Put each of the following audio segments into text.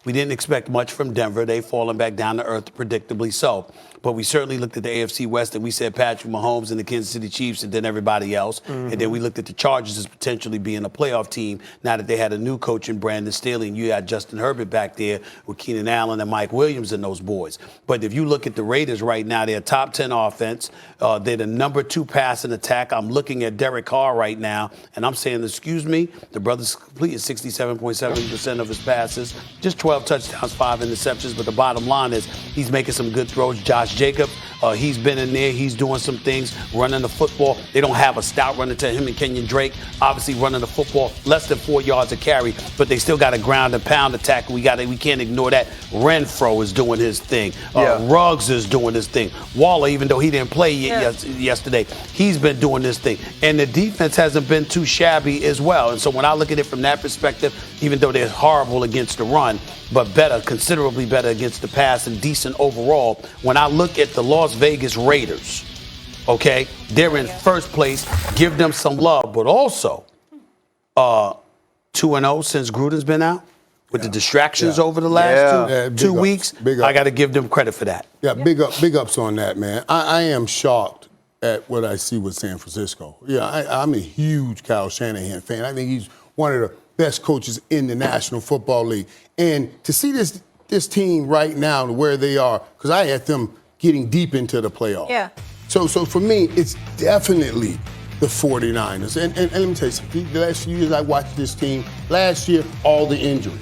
We didn't expect much from Denver. They've fallen back down to earth, predictably so. But we certainly looked at the AFC West and we said Patrick Mahomes and the Kansas City Chiefs and then everybody else. And then we looked at the Chargers as potentially being a playoff team now that they had a new coach in Brandon Staley and you had Justin Herbert back there with Keenan Allen and Mike Williams and those boys. But if you look at the Raiders right now, they're a top 10 offense. They're the number 2 passing attack. I'm looking at Derek Carr right now and I'm saying, excuse me, the brother's completed 67.7% of his passes, just 12 touchdowns, 5 interceptions. But the bottom line is he's making some good throws. Josh Jacob, he's been in there. He's doing some things, running the football. They don't have a stout runner to him and Kenyon Drake, obviously running the football less than 4 yards a carry, but they still got a ground and pound attack. We can't ignore that. Renfro is doing his thing. Ruggs is doing his thing. Waller, even though he didn't play yesterday, he's been doing this thing. And the defense hasn't been too shabby as well. And so when I look at it from that perspective, even though they're horrible against the run, but better, considerably better against the pass and decent overall, when I look at the Las Vegas Raiders, okay, they're in first place. Give them some love, but also 2-0 since Gruden's been out with the distractions over the last two weeks. I got to give them credit for that. Yeah, big ups on that, man. I am shocked at what I see with San Francisco. Yeah, I'm a huge Kyle Shanahan fan. I think he's one of the best coaches in the National Football League. And to see this team right now and where they are, because I had them getting deep into the playoffs. Yeah. So for me, it's definitely the 49ers. And let me tell you something. The last few years I watched this team. Last year, all the injuries.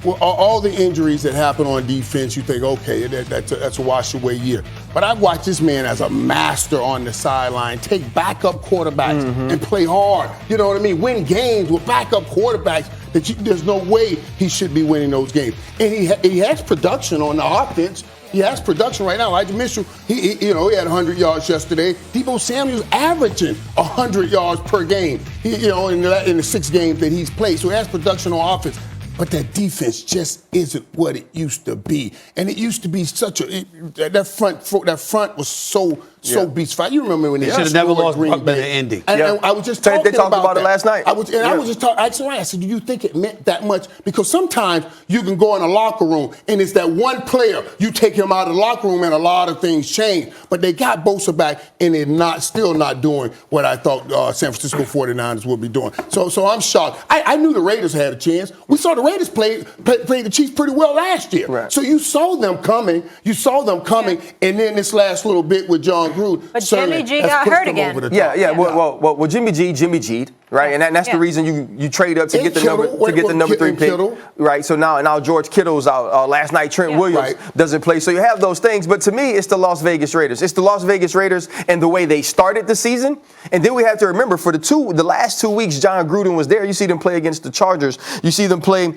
Well, all the injuries that happen on defense, you think, okay, that's a wash-away year. But I've watched this man as a master on the sideline take backup quarterbacks and play hard. You know what I mean? Win games with backup quarterbacks that there's no way he should be winning those games. And he has production on the offense. He has production right now. Elijah Mitchell, he had 100 yards yesterday. Deebo Samuel's averaging 100 yards per game, in the 6 games that he's played. So he has production on offense. But that defense just isn't what it used to be. And it used to be that front was so beast fight. You remember when they should have never lost Green Bay ending. And I was just talking they talked about it last night. I was just talking. I said, do you think it meant that much? Because sometimes you can go in a locker room and it's that one player, you take him out of the locker room and a lot of things change. But they got Bosa back and they're still not doing what I thought San Francisco 49ers would be doing. So I'm shocked. I knew the Raiders had a chance. We saw the Raiders play the Chiefs pretty well last year. Right. So you saw them coming. And then this last little bit with John Gruden. But Jimmy G got hurt again. Well, Jimmy G'd, right? And that's the reason you trade up to get the number 3 pick, right? So now George Kittle's out last night. Trent Williams doesn't play. So you have those things. But to me, it's the Las Vegas Raiders. It's the Las Vegas Raiders and the way they started the season. And then we have to remember for the last 2 weeks, John Gruden was there. You see them play against the Chargers. You see them play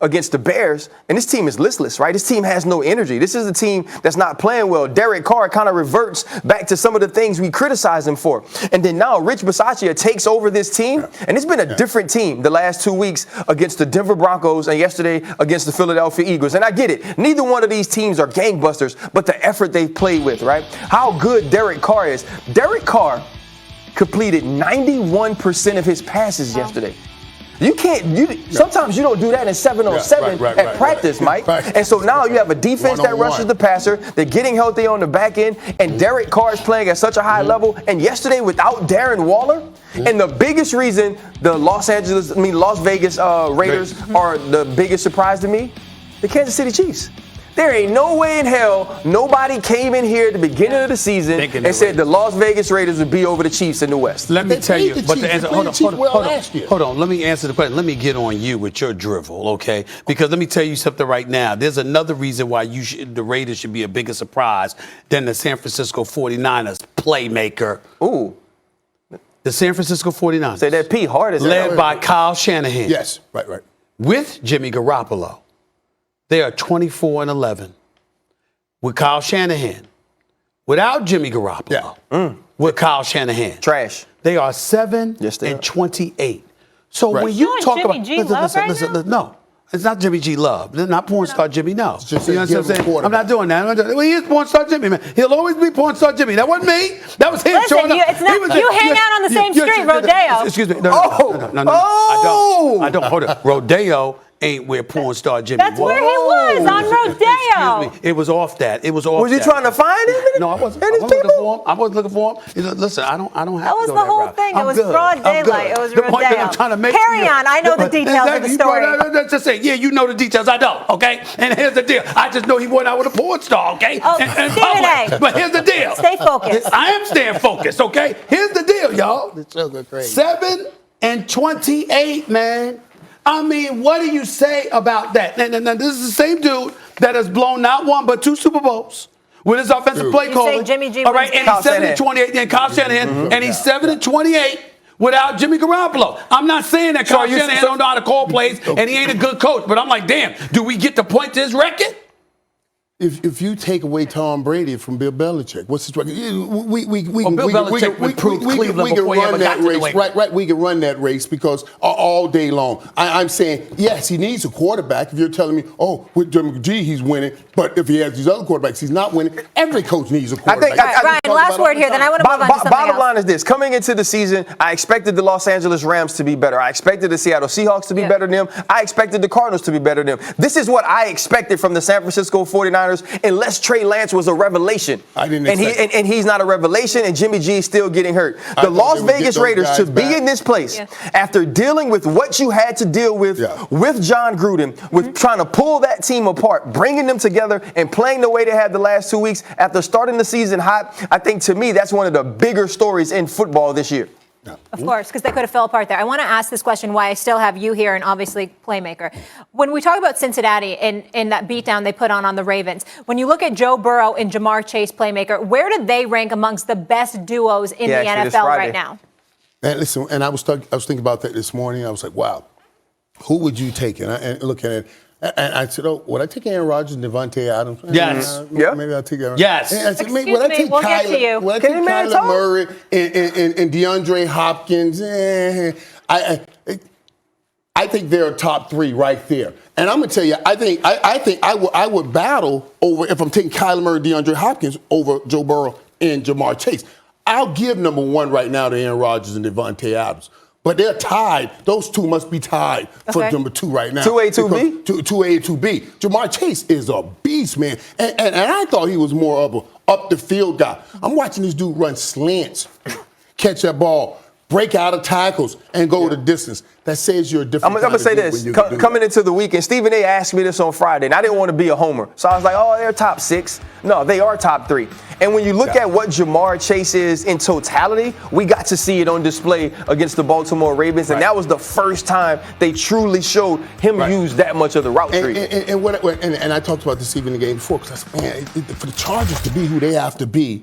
against the Bears, and this team is listless, right? This team has no energy. This is a team that's not playing well. Derek Carr kind of reverts back to some of the things we criticize him for. And then now Rich Bisaccia takes over this team, and it's been a different team the last 2 weeks against the Denver Broncos and yesterday against the Philadelphia Eagles. And I get it. Neither one of these teams are gangbusters, but the effort they've played with, right? How good Derek Carr is. Derek Carr completed 91% of his passes yesterday. Sometimes you don't do that in 7-on-7 at practice, Mike. And so now you have a defense that rushes the passer. They're getting healthy on the back end, and Derek Carr is playing at such a high level. And yesterday, without Darren Waller, and the biggest reason the Las Vegas Raiders are the biggest surprise to me, the Kansas City Chiefs. There ain't no way in hell nobody came in here at the beginning of the season and said the Las Vegas Raiders would be over the Chiefs in the West. Let me tell you, but the answer, hold on. Let me answer the question. Let me get on you with your drivel, okay? Because let me tell you something right now. There's another reason why the Raiders should be a bigger surprise than the San Francisco 49ers playmaker. Ooh. The San Francisco 49ers. Say that P hard as led by Kyle Shanahan. Yes, right. With Jimmy Garoppolo. They are 24-11 with Kyle Shanahan. Without Jimmy Garoppolo, with Kyle Shanahan, trash. They are 7-28. So when you talk about, listen, no, it's not Jimmy G Love. It's not porn star Jimmy. No, you know what I'm saying? I'm not doing that. Well, he is porn star Jimmy, man. He'll always be porn star Jimmy. That wasn't me. That was him. Listen, showing up. You hang out on the same street, Rodeo. Excuse me. No. I don't. Hold it. Rodeo ain't where porn star Jimmy That's was. where he was, on Rodeo. Excuse me. It was off that. It was off Was you that. trying to find him? No, I wasn't. And I his wasn't looking people? for him. I wasn't looking for him. Listen, I don't have That was to go the that whole route. thing. It I'm was good. broad I'm good. daylight. It was The point that Rodeo. I'm trying to make Carry to you- on. I know the details of the You brought story. out- That's just saying. Yeah, you know the details. I don't. Okay. And here's the deal. I just know he went out with a porn star. Okay. Oh, And Stephen public. A. But here's the deal. Stay focused. I am staying focused. Okay. Here's the deal, y'all. The show go crazy. 7-28, man. I mean, what do you say about that? And this is the same dude that has blown not one but 2 Super Bowls with his offensive play You calling. say Jimmy G All right, wins and he's 7-28. And Kyle Shanahan, and he's 7-28 without Jimmy Garoppolo. I'm not saying that Kyle Shanahan don't know how to call plays and he ain't a good coach, but I'm like, damn, do we get the point to his record? If you take away Tom Brady from Bill Belichick, what's his record? We Bill Belichick would prove Cleveland can before he run ever that got to race. New England. Right. We can run that race because all day long. I'm saying yes, he needs a quarterback. If you're telling me, oh, with Jimmy G, he's winning, but if he has these other quarterbacks, he's not winning. Every coach needs a quarterback. Ryan, last word here. Then I want to move on to something Bottom else. line is this. Coming into the season, I expected the Los Angeles Rams to be better. I expected the Seattle Seahawks to be better than them. I expected the Cardinals to be better than them. This is what I expected from the San Francisco 49ers, unless Trey Lance was a revelation. I didn't expect and he's not a revelation, and Jimmy G is still getting hurt. The Las Vegas Raiders, to be in this place, after dealing with what you had to deal with John Gruden, with trying to pull that team apart, bringing them together, and playing the way they had the last 2 weeks, after starting the season hot, I think to me that's one of the bigger stories in football this year. Of course, because they could have fell apart there. I want to ask this question why I still have you here and obviously Playmaker. When we talk about Cincinnati and that beatdown they put on the Ravens, when you look at Joe Burrow and Jamar Chase, Playmaker, where do they rank amongst the best duos in the NFL right now? And listen, and I was thinking about that this morning. I was like, wow, who would you take? And looking at it. And I said, oh, would I take Aaron Rodgers and Devontae Adams? Yes. Maybe I'll take Aaron. Yes. And I said, Excuse would I me, take we'll get to you. Would I take Kyler Murray and DeAndre Hopkins? I think they're a top 3 right there. And I'm gonna tell you, I think I would battle over if I'm taking Kyler Murray, DeAndre Hopkins over Joe Burrow and Jamar Chase. I'll give number 1 right now to Aaron Rodgers and Devontae Adams. But they're tied. Those 2 must be tied for number 2 right now. 2A, 2B? 2A, 2B. Jamar Chase is a beast, man. And I thought he was more of a up-the-field guy. I'm watching this dude run slants, catch that ball, break out of tackles, and go the distance. That says you're a different I'm going to say this. Coming into the weekend, Stephen A. asked me this on Friday, and I didn't want to be a homer. So I was like, oh, they're top 6. No, they are top 3. And when you look at what Jamar Chase is in totality, we got to see it on display against the Baltimore Ravens, and that was the first time they truly showed him use that much of the route tree. And I talked about this even in the game before, because I said, man, for the Chargers to be who they have to be,